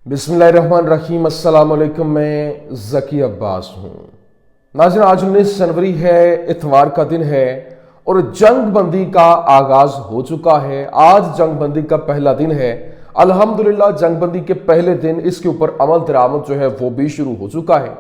बिस्मिल्लाहिर्रहमानिर्रहीम। अस्सलाम वालेकुम। मैं ज़की अब्बास हूँ। नाज़रीन, आज 19 जनवरी है, इतवार का दिन है और जंग बंदी का आगाज हो चुका है। आज जंग बंदी का पहला दिन है। अल्हम्दुलिल्लाह, जंग बंदी के पहले दिन इसके ऊपर अमल दरामद जो है वो भी शुरू हो चुका है।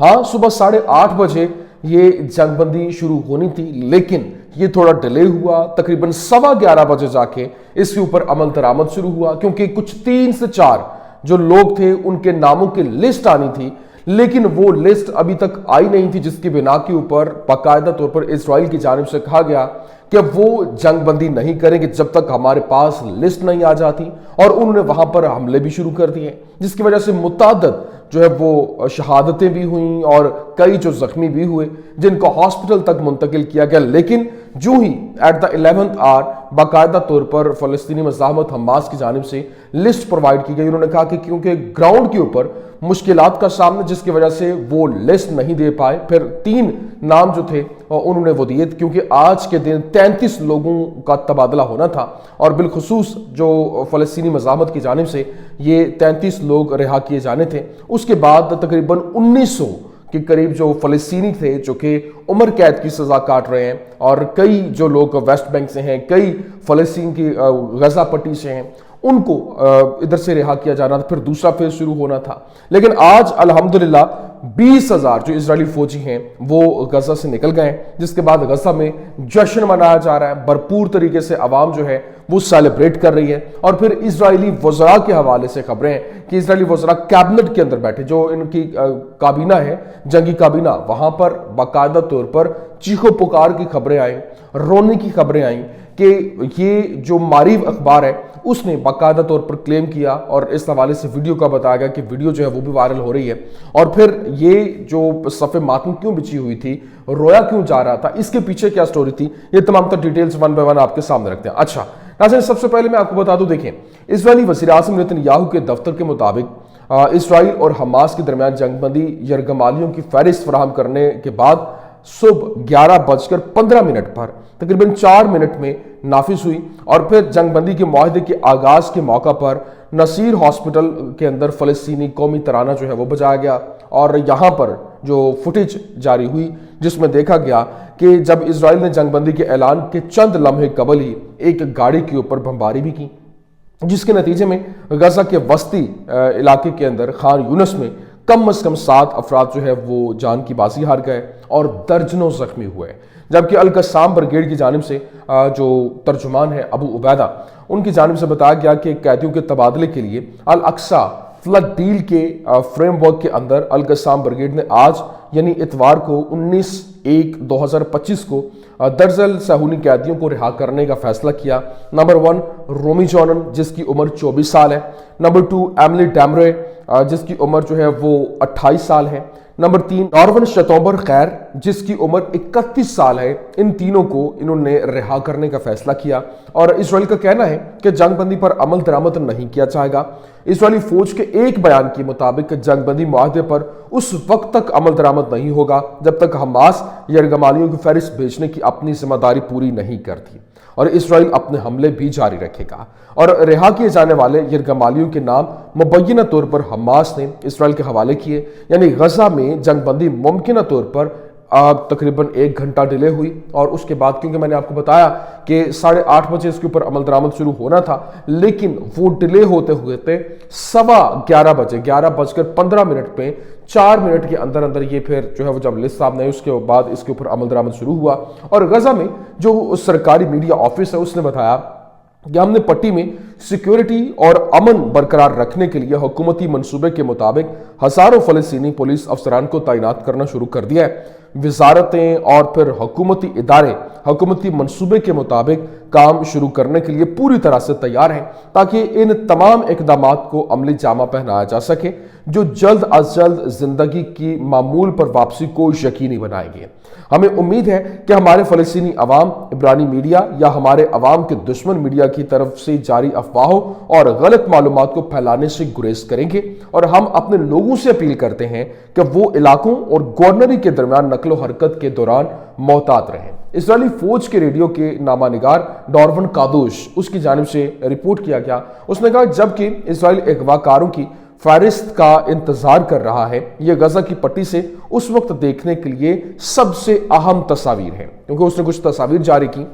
हाँ, सुबह 8:30 बजे ये जंग बंदी शुरू होनी थी, लेकिन ये थोड़ा डिले हुआ। तकरीबन 11:15 बजे जाके इसके ऊपर अमल दरामद शुरू हुआ, क्योंकि कुछ 3 से 4 जो लोग थे उनके नामों की लिस्ट आनी थी, लेकिन वो लिस्ट अभी तक आई नहीं थी, जिसकी बिना के ऊपर बाकायदा तौर पर इजराइल की जानिब से कहा गया कि वो जंग बंदी नहीं करेंगे जब तक हमारे पास लिस्ट नहीं आ जाती। और उन्होंने वहां पर हमले भी शुरू कर दिए, जिसकी वजह से मुताद्दद जो है वो शहादतें भी हुई और कई जो जख्मी भी हुए, जिनको हॉस्पिटल तक मुंतकिल किया गया। लेकिन जो ही एट द 11th आवर बाकायदा तौर पर फ़लस्तीनी मज़ाहमत हमास की जानिब से लिस्ट प्रोवाइड की गई। उन्होंने कहा कि क्योंकि ग्राउंड के ऊपर मुश्किलात का सामना, जिसकी वजह से वो लिस्ट नहीं दे पाए। फिर 3 नाम जो थे उन्होंने वो दिए, क्योंकि आज के दिन 33 लोगों का तबादला होना था और बिलखुसूस जो फ़लस्तीनी मज़ाहमत की जानिब से ये 33 लोग रिहा किए जाने थे। उसके बाद तकरीबन 1900 के करीब जो फ़लस्तीनी थे जो कि उम्र कैद की सज़ा काट रहे हैं, और कई जो लोग वेस्ट बैंक से हैं, कई फ़लस्तीन की गज़ा पट्टी से हैं, उनको इधर से रिहा किया जाना था। फिर दूसरा फेज शुरू होना था। लेकिन आज अल्हम्दुलिल्लाह 20,000 जो इजरायली फौजी हैं वो गजा से निकल गए, जिसके बाद गजा में जश्न मनाया जा रहा है। भरपूर तरीके से आवाम जो है वो सेलिब्रेट कर रही है। और फिर इजरायली वज़रा के हवाले से खबरें हैं कि इजरायली वज़रा कैबिनेट के अंदर बैठे, जो इनकी काबीना है, जंगी काबीना, वहां पर बाकायदा तौर पर चीखो पुकार की खबरें आई, रोने की खबरें आई कि ये जो मारीफ अखबार है उसने बाकायदा तौर पर क्लेम किया, और इस हवाले से वीडियो का बताया गया कि वीडियो जो है वो भी वायरल हो रही है। और फिर ये जो सफ़े मातम क्यों बिछी हुई थी, रोया क्यों जा रहा था, इसके पीछे क्या स्टोरी थी, ये तमाम तर डिटेल्स 1 बाय 1 आपके सामने रखते हैं। अच्छा नाज़रीन, सबसे पहले मैं आपको बता दूं, देखें, इजरायली वज़ीर-ए-आज़म नेतन्याहू के दफ्तर के मुताबिक इसराइल और हमास के दरमियान जंगबंदी यरगमालियों की फहरिस्त फराहम करने के बाद सुबह 11:15 पर तकरीबन 4 मिनट में नाफिज हुई। और फिर जंगबंदी के मुआहदे के आगाज के मौका पर नसीर हॉस्पिटल के अंदर फ़लस्तीनी कौमी तराना जो है वो बजाया गया। और यहाँ पर जो फुटेज जारी हुई, जिसमें देखा गया कि जब इजराइल ने जंगबंदी के ऐलान के चंद लम्हे कबल ही एक गाड़ी के ऊपर बमबारी भी की, जिसके नतीजे में गजा के वस्ती इलाके के अंदर खान यूनस में कम से कम 7 अफराद जो है वो जान की बाजी हार गए और दर्जनों जख्मी हुए। जबकि अल कस्साम ब्रिगेड की जानिब से जो तर्जुमान है अबू उबैदा, उनकी जानिब से बताया गया कि कैदियों के तबादले के लिए अल अक्सा फ्लड डील के फ्रेमवर्क के अंदर अल कस्साम ब्रिगेड ने आज यानी इतवार को 19/1/2025 को दर्जन सहूनी कैदियों को रिहा करने का फैसला किया। नंबर 1 रोमी जॉनन, जिसकी उम्र 24 साल है। नंबर 2 एमिली डैमरे, जिसकी उम्र जो है वो 28 साल है। नंबर 3 नॉर्वन शतोबर खैर, जिसकी उम्र 31 साल है। इन तीनों को इन्होंने रिहा करने का फैसला किया। और इजराइल का कहना है कि जंगबंदी पर अमल दरामद नहीं किया जाएगा। इजरायली फौज के एक बयान के मुताबिक जंगबंदी मुआहदे पर उस वक्त तक अमल दरामद नहीं होगा जब तक हमास यरगमालियों की फहरिस्त भेजने की अपनी जिम्मेदारी पूरी नहीं करती, और इजराइल अपने हमले भी जारी रखेगा। और रिहा किए जाने वाले यरगमालियों के नाम मुबैना तौर पर हमास ने इजराइल के हवाले किए। यानी गजा में जंगबंदी मुमकिन तौर पर तकरीबन 1 घंटा डिले हुई, और उसके बाद क्योंकि मैंने आपको बताया कि 8:30 बजे इसके ऊपर अमल दरामद शुरू होना था, लेकिन वो डिले होते हुए थे 11:15 बजे 11:15 पे 4 मिनट के अंदर अंदर ये फिर जो है वो जब लिस्ट सामने आई, उसके बाद इसके ऊपर अमल दरामद शुरू हुआ। और गजा में जो सरकारी मीडिया ऑफिस है उसने बताया कि हमने पट्टी में सिक्योरिटी और अमन बरकरार रखने के लिए हुकूमती मंसूबे के मुताबिक हजारों फ़लस्तीनी पुलिस अफसरान को तैनात करना शुरू कर दिया है। वजारतें और फिर हुकूमती इदारे हुकूमती मंसूबे के मुताबिक काम शुरू करने के लिए पूरी तरह से तैयार हैं, ताकि इन तमाम इकदामात को अमली जामा पहनाया जा सके, जो जल्द अज जल्द जिंदगी की मामूल पर वापसी को यकीनी बनाएंगे। हमें उम्मीद है कि हमारे फ़लस्तीनी अवाम इब्रानी मीडिया या हमारे अवाम के दुश्मन मीडिया की तरफ से जारी अफवाहों और गलत मालूमात को फैलाने से गुरेज करेंगे, और हम अपने लोगों से अपील करते हैं कि वो इलाकों और गवर्नरी के दरमियान नकलो हरकत के दौरान मोहतात रहें। इजरायली फौज के रेडियो के नामानिगार डॉर्वन कादोश, उसकी जानिब से रिपोर्ट किया गया, उसने कहा जबकि इजराइल अगवाकारों की فہرست کا انتظار کر رہا ہے، یہ غزہ کی پٹی سے اس وقت دیکھنے کے لیے سب سے اہم تصاویر ہیں، کیونکہ اس نے کچھ تصاویر جاری کی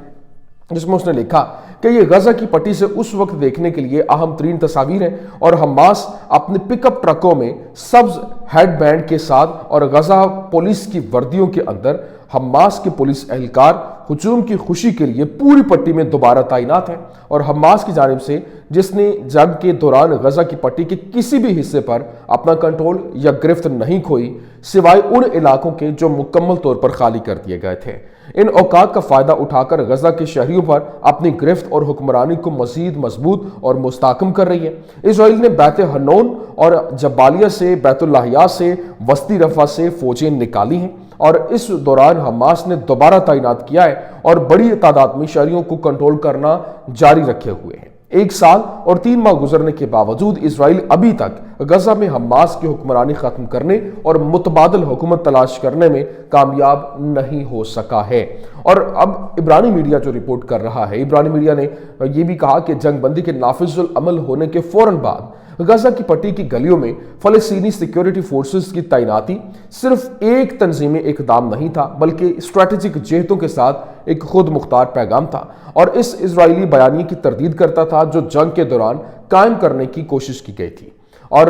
جس میں اس نے لکھا کہ یہ غزہ کی پٹی سے اس وقت دیکھنے کے لیے اہم ترین تصاویر ہیں، اور حماس اپنے پک اپ ٹرکوں میں سبز ہیڈ بینڈ کے ساتھ اور غزہ پولیس کی وردیوں کے اندر حماس کے پولیس اہلکار ہجوم کی خوشی کے لیے پوری پٹی میں دوبارہ تعینات ہیں، اور حماس کی جانب سے جس نے جنگ کے دوران غزہ کی پٹی کے کسی بھی حصے پر اپنا کنٹرول یا گرفت نہیں کھوئی سوائے ان علاقوں کے جو مکمل طور پر خالی کر دیے گئے تھے، ان اوقات کا فائدہ اٹھا کر غزہ کے شہریوں پر اپنی گرفت اور حکمرانی کو مزید مضبوط اور مستحکم کر رہی ہے۔ اسرائیل نے بیت حنون اور جبالیہ سے، بیت اللحیہ سے، وسطی رفح سے فوجیں نکالی ہیں، اور اس دوران حماس نے دوبارہ تعینات کیا ہے اور بڑی تعداد میں شہریوں کو کنٹرول کرنا جاری رکھے ہوئے ہیں۔ 1 سال اور 3 ماہ گزرنے کے باوجود اسرائیل ابھی تک غزہ میں حماس کی حکمرانی ختم کرنے اور متبادل حکومت تلاش کرنے میں کامیاب نہیں ہو سکا ہے۔ اور اب عبرانی میڈیا جو رپورٹ کر رہا ہے، عبرانی میڈیا نے یہ بھی کہا کہ جنگ بندی کے نافذ العمل ہونے کے فوراً بعد غزہ کی پٹی کی گلیوں میں فلسطینی سیکیورٹی فورسز کی تعیناتی صرف ایک تنظیمی اقدام نہیں تھا، بلکہ اسٹریٹجک جہتوں کے ساتھ ایک خود مختار پیغام تھا، اور اس اسرائیلی بیانیے کی تردید کرتا تھا جو جنگ کے دوران قائم کرنے کی کوشش کی گئی تھی، اور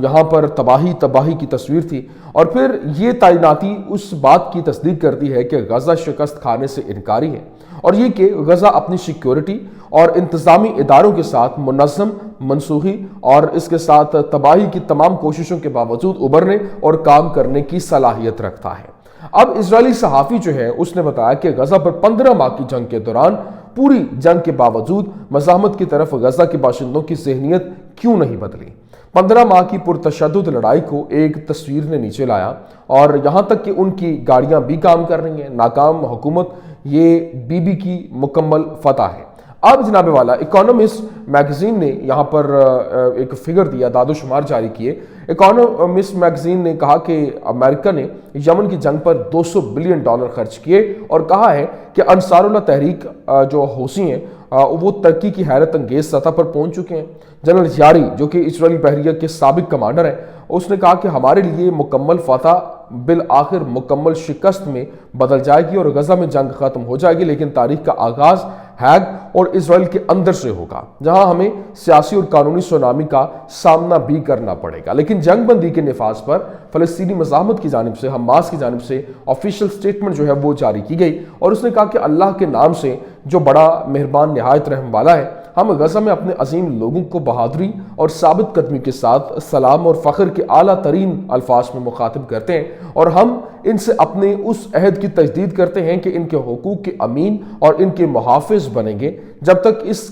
یہاں پر تباہی کی تصویر تھی۔ اور پھر یہ تعیناتی اس بات کی تصدیق کرتی ہے کہ غزہ شکست کھانے سے انکاری ہے، اور یہ کہ غزہ اپنی سیکیورٹی اور انتظامی اداروں کے ساتھ منظم، منصوبی اور اس کے ساتھ تباہی کی تمام کوششوں کے باوجود ابھرنے اور کام کرنے کی صلاحیت رکھتا ہے۔ اب اسرائیلی صحافی جو ہے اس نے بتایا کہ غزہ پر 15 ماہ کی جنگ کے دوران پوری جنگ کے باوجود مزاحمت کی طرف غزہ کے باشندوں کی ذہنیت کیوں نہیں بدلی۔ 15 ماہ کی پرتشدد لڑائی کو ایک تصویر نے نیچے لایا، اور یہاں تک کہ ان کی گاڑیاں بھی کام کر رہی ہیں۔ ناکام حکومت یہ بی بی کی مکمل فتح ہے۔ اب جناب والا اکانومسٹ میگزین نے یہاں پر ایک فگر دیا، داد و شمار جاری کیے۔ اکانومسٹ میگزین نے کہا کہ امریکہ نے یمن کی جنگ پر $200 بلین خرچ کیے، اور کہا ہے کہ انصار اللہ تحریک جو حوثی ہیں وہ ترکی کی حیرت انگیز سطح پر پہنچ چکے ہیں۔ جنرل یاری جو کہ اسرائیلی بحریہ کے سابق کمانڈر ہیں، اس نے کہا کہ ہمارے لیے مکمل فتح بالآخر مکمل شکست میں بدل جائے گی اور غزہ میں جنگ ختم ہو جائے گی، لیکن تاریخ کا آغاز ہیگ اور اسرائیل کے اندر سے ہوگا، جہاں ہمیں سیاسی اور قانونی سونامی کا سامنا بھی کرنا پڑے گا۔ لیکن جنگ بندی کے نفاذ پر فلسطینی مزاحمت کی جانب سے، حماس کی جانب سے آفیشل سٹیٹمنٹ جو ہے وہ جاری کی گئی، اور اس نے کہا کہ اللہ کے نام سے جو بڑا مہربان نہایت رحم والا ہے، ہم غزہ میں اپنے عظیم لوگوں کو بہادری اور ثابت قدمی کے ساتھ سلام اور فخر کے اعلیٰ ترین الفاظ میں مخاطب کرتے ہیں، اور ہم ان سے اپنے اس عہد کی تجدید کرتے ہیں کہ ان کے حقوق کے امین اور ان کے محافظ بنیں گے جب تک اس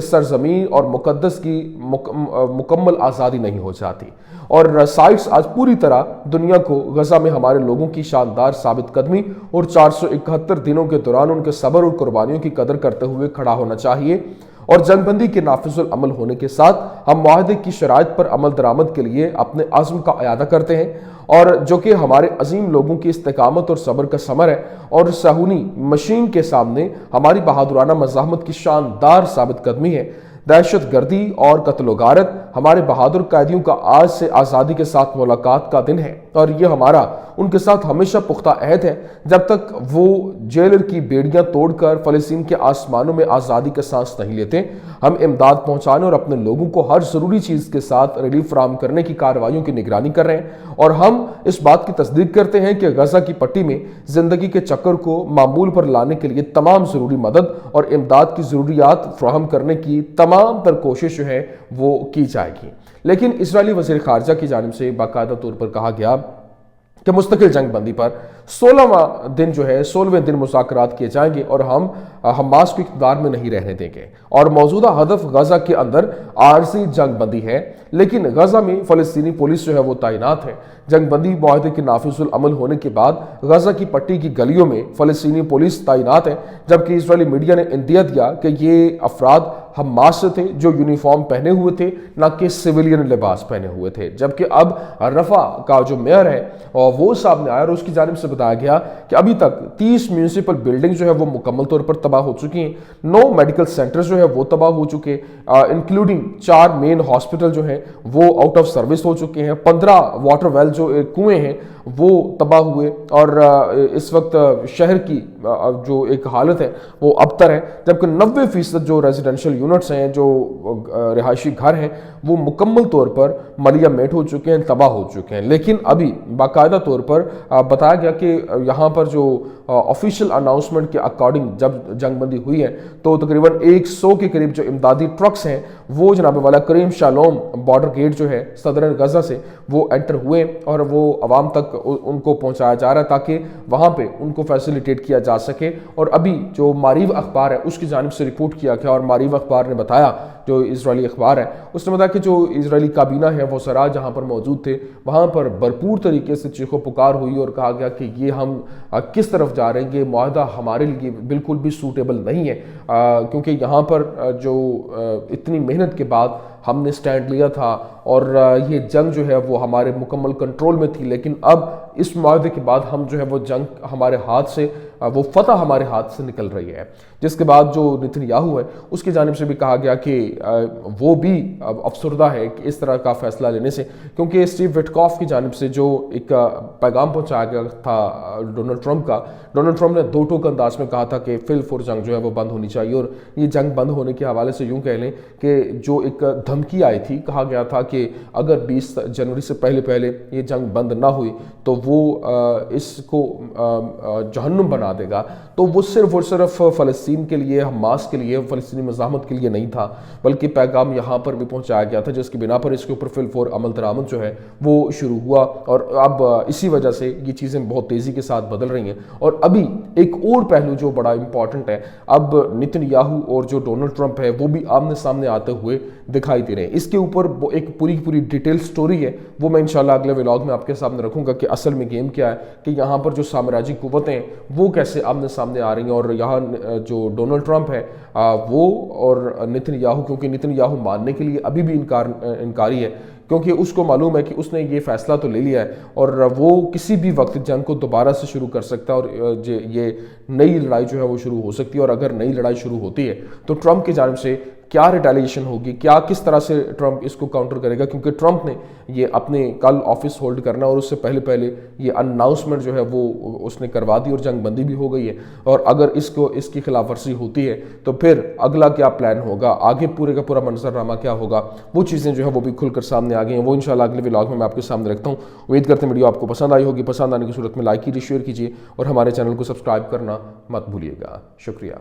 سرزمین اور مقدس کی مکمل آزادی نہیں ہو جاتی۔ اور سائٹس آج پوری طرح دنیا کو غزہ میں ہمارے لوگوں کی شاندار ثابت قدمی اور 471 دنوں کے دوران ان کے صبر اور قربانیوں کی قدر کرتے ہوئے کھڑا ہونا چاہیے، اور جنگ بندی کے نافذ العمل ہونے کے ساتھ ہم معاہدے کی شرائط پر عمل درآمد کے لیے اپنے عزم کا اعادہ کرتے ہیں، اور جو کہ ہمارے عظیم لوگوں کی استقامت اور صبر کا ثمر ہے، اور صہیونی مشین کے سامنے ہماری بہادرانہ مزاحمت کی شاندار ثابت قدمی ہے۔ دہشت گردی اور قتل و غارت ہمارے بہادر قیدیوں کا آج سے آزادی کے ساتھ ملاقات کا دن ہے، اور یہ ہمارا ان کے ساتھ ہمیشہ پختہ عہد ہے جب تک وہ جیلر کی بیڑیاں توڑ کر فلسطین کے آسمانوں میں آزادی کا سانس نہیں لیتے۔ ہم امداد پہنچانے اور اپنے لوگوں کو ہر ضروری چیز کے ساتھ ریلیف فراہم کرنے کی کارروائیوں کی نگرانی کر رہے ہیں، اور ہم اس بات کی تصدیق کرتے ہیں کہ غزہ کی پٹی میں زندگی کے چکر کو معمول پر لانے کے لیے تمام ضروری مدد اور امداد کی ضروریات فراہم کرنے کی تمام تر کوشش جو ہے وہ کی جائے گی۔ لیکن اسرائیلی وزیر خارجہ کی جانب سے باقاعدہ طور پر کہا گیا کہ مستقل جنگ بندی پر 16ویں دن مذاکرات کیے جائیں گے، اور ہم حماس کو اقتدار میں نہیں رہنے دیں گے، اور موجودہ ہدف غزہ کے اندر عارضی جنگ بندی ہے، لیکن غزہ میں فلسطینی پولیس جو ہے وہ تعینات ہے۔ جنگ بندی معاہدے کے نافذ العمل ہونے کے بعد غزہ کی پٹی کی گلیوں میں فلسطینی پولیس تعینات ہے، جبکہ اسرائیلی میڈیا نے اندیا دیا کہ یہ افراد हमास से थे जो यूनिफॉर्म पहने हुए थे, ना कि सिविलियन लिबास पहने हुए थे। जबकि अब रफा का जो मेयर है और वो सामने आया और उसकी जानिब से बताया गया कि अभी तक 30 म्यूनिसिपल बिल्डिंग जो है वो मुकम्मल तौर पर तबाह हो चुकी हैं, 9 मेडिकल सेंटर्स जो है वो तबाह हो चुके, इंक्लूडिंग 4 मेन हॉस्पिटल जो हैं वो आउट ऑफ सर्विस हो चुके हैं, 15 वाटर वेल जो कुएं हैं वो तबाह हुए, और इस वक्त शहर की जो एक हालत है वो अबतर है। जबकि 90% जो रेजिडेंशियल यूनिट्स हैं, जो रिहायशी घर हैं, वो मुकम्मल तौर पर मलिया मेट हो चुके हैं, तबाह हो चुके हैं। लेकिन अभी बाकायदा तौर पर बताया गया कि यहाँ पर जो ऑफिशियल अनाउंसमेंट के अकॉर्डिंग जब जंगबंदी हुई है तो तकरीबन 100 के करीब जो इमदादी ट्रक्स हैं वो जनाब वाला करीम शालोम बॉर्डर गेट जो है सदरन गजा से वो एंटर हुए और वो अवाम तक उनको पहुंचाया जा रहा है ताकि वहाँ पे उनको फैसिलिटेट किया जा सके। और अभी जो मारीव अखबार है उसकी जानिब से रिपोर्ट किया गया और मारीव अखबार ने बताया, जो इजरायली अखबार है उसने बताया कि जो इजरायली काबीना है वो सराज जहाँ पर मौजूद थे वहाँ पर भरपूर तरीके से चीखो पुकार हुई और कहा गया कि ये हम किस तरफ जा रहे हैं, ये मुआहदा हमारे लिए बिल्कुल भी सूटेबल नहीं है, क्योंकि यहाँ पर जो इतनी मेहनत के बाद हमने स्टैंड लिया था और ये जंग जो है वो हमारे मुकम्मल कंट्रोल में थी, लेकिन अब इस मुआहदे के बाद हम जो है वो जंग हमारे हाथ से, वो फतह हमारे हाथ से निकल रही है। जिसके बाद जो नेतन्याहू है उसकी जानिब से भी कहा गया कि वो भी अफसरदा है कि इस तरह का फैसला लेने से, क्योंकि स्टीव विटकॉफ की जानिब से जो एक पैगाम पहुंचाया गया था डोनाल्ड ट्रंप का, डोनाल्ड ट्रंप ने दो टोक अंदाज में कहा था कि फिल फॉर जंग जो है वो बंद होनी चाहिए। और ये जंग बंद होने के हवाले से यूँ कह लें कि जो एक धमकी आई थी, कहा गया था कि अगर 20 जनवरी से पहले ये जंग बंद ना हुई तो वो इसको जहन्नुम बना देगा। तो वो सिर्फ और सिर्फ फ़लस्तीन के लिए, हमास के लिए, फ़लस्तीनी मज़ाहमत के लिए नहीं था, बल्कि पैगाम यहाँ पर भी पहुँचाया गया था, जिसकी बिना पर इसके ऊपर फिल फॉर अमल दरामद जो है वो शुरू हुआ। और अब इसी वजह से ये चीज़ें बहुत तेज़ी के साथ बदल रही हैं। और अभी एक और पहलू जो बड़ा इंपॉर्टेंट है, अब नेतन्याहू और जो डोनाल्ड ट्रंप है वो भी आमने सामने आते हुए दिखाई दे रहे हैं। इसके ऊपर एक पूरी डिटेल स्टोरी है, वो मैं इंशाल्लाह अगले व्लॉग में आपके सामने रखूंगा कि असल में गेम क्या है, कि यहाँ पर जो साम्राज्य कुव्वतें वो कैसे आमने सामने आ रही हैं। और यहाँ जो डोनाल्ड ट्रंप है वो और नेतन्याहू, क्योंकि नेतन्याहू मानने के लिए अभी भी इनकारी है, क्योंकि उसको मालूम है कि उसने ये फैसला तो ले लिया है और वो किसी भी वक्त जंग को दोबारा से शुरू कर सकता है और ये नई लड़ाई जो है वो शुरू हो सकती है। और अगर नई लड़ाई शुरू होती है तो ट्रंप की जानिब से क्या रिटेलिएशन होगी, क्या किस तरह से ट्रंप इसको काउंटर करेगा, क्योंकि ट्रंप ने ये अपने कल ऑफिस होल्ड करना और उससे पहले ये अनाउंसमेंट जो है वो उसने करवा दी और जंग बंदी भी हो गई है। और अगर इसकी खिलाफ वर्जी होती है तो फिर अगला क्या प्लान होगा, आगे पूरे का पूरा मंजरनामा क्या होगा, वो चीज़ें जो है वो भी खुलकर सामने आ गई हैं। वो इंशाल्लाह अगले व्लॉग में मैं आपके सामने रखता हूँ। उम्मीद करते हैं वीडियो आपको पसंद आई होगी। पसंद आने की सूरत में लाइक कीजिए, शेयर कीजिए और हमारे चैनल को सब्सक्राइब करना मत भूलिएगा। शुक्रिया।